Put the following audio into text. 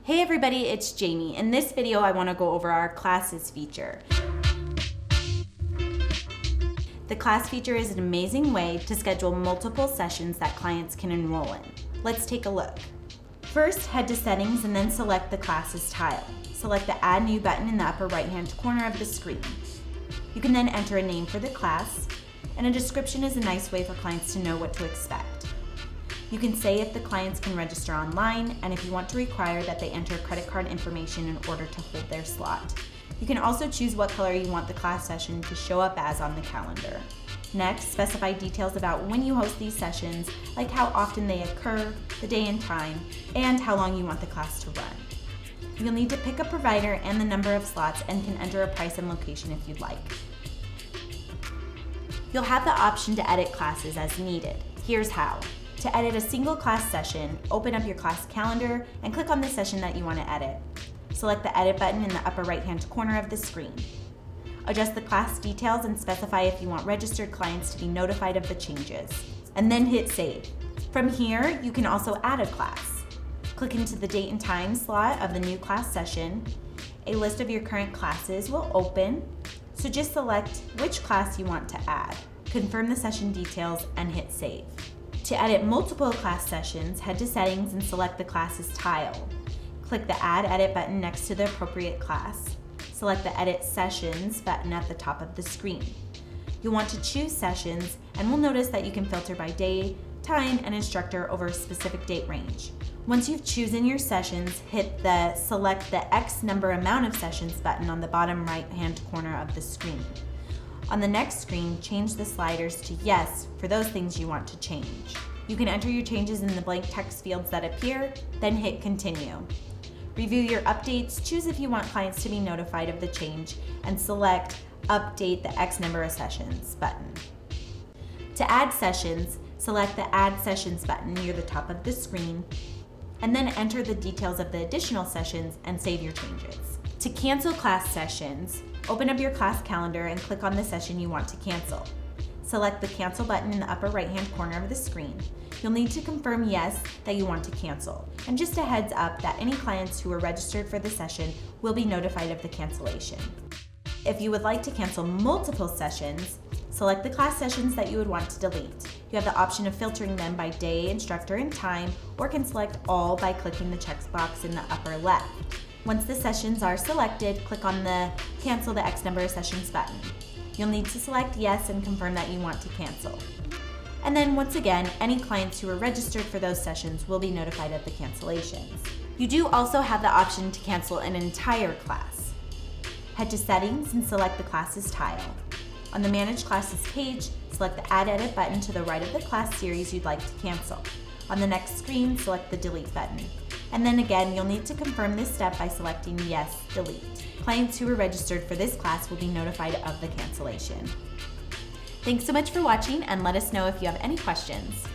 Hey everybody, it's Jamie. In this video, I want to go over our classes feature. The class feature is an amazing way to schedule multiple sessions that clients can enroll in. Let's take a look. First, head to settings and then select the classes tile. Select the Add New button in the upper right-hand corner of the screen. You can then enter a name for the class, and a description is a nice way for clients to know what to expect. You can say if the clients can register online and if you want to require that they enter credit card information in order to hold their slot. You can also choose what color you want the class session to show up as on the calendar. Next, specify details about when you host these sessions, like how often they occur, the day and time, and how long you want the class to run. You'll need to pick a provider and the number of slots and can enter a price and location if you'd like. You'll have the option to edit classes as needed. Here's how. To edit a single class session, open up your class calendar and click on the session that you want to edit. Select the Edit button in the upper right-hand corner of the screen. Adjust the class details and specify if you want registered clients to be notified of the changes, and then hit Save. From here, you can also add a class. Click into the date and time slot of the new class session. A list of your current classes will open, so just select which class you want to add. Confirm the session details and hit Save. To edit multiple class sessions, head to Settings and select the Classes tile. Click the Add Edit button next to the appropriate class. Select the Edit Sessions button at the top of the screen. You'll want to choose sessions, and will notice that you can filter by day, time, and instructor over a specific date range. Once you've chosen your sessions, hit the Select the X number amount of sessions button on the bottom right-hand corner of the screen. On the next screen, change the sliders to Yes for those things you want to change. You can enter your changes in the blank text fields that appear, then hit Continue. Review your updates, choose if you want clients to be notified of the change, and select Update the X number of sessions button. To add sessions, select the Add Sessions button near the top of the screen, and then enter the details of the additional sessions and save your changes. To cancel class sessions, open up your class calendar and click on the session you want to cancel. Select the Cancel button in the upper right-hand corner of the screen. You'll need to confirm yes that you want to cancel. And just a heads up that any clients who are registered for the session will be notified of the cancellation. If you would like to cancel multiple sessions, select the class sessions that you would want to delete. You have the option of filtering them by day, instructor, and time, or can select all by clicking the checkbox in the upper left. Once the sessions are selected, click on the Cancel the X number of sessions button. You'll need to select yes and confirm that you want to cancel. And then once again, any clients who are registered for those sessions will be notified of the cancellations. You do also have the option to cancel an entire class. Head to Settings and select the Classes tile. On the Manage Classes page, select the Add Edit button to the right of the class series you'd like to cancel. On the next screen, select the Delete button. And then again, you'll need to confirm this step by selecting Yes, Delete. Clients who are registered for this class will be notified of the cancellation. Thanks so much for watching, and let us know if you have any questions.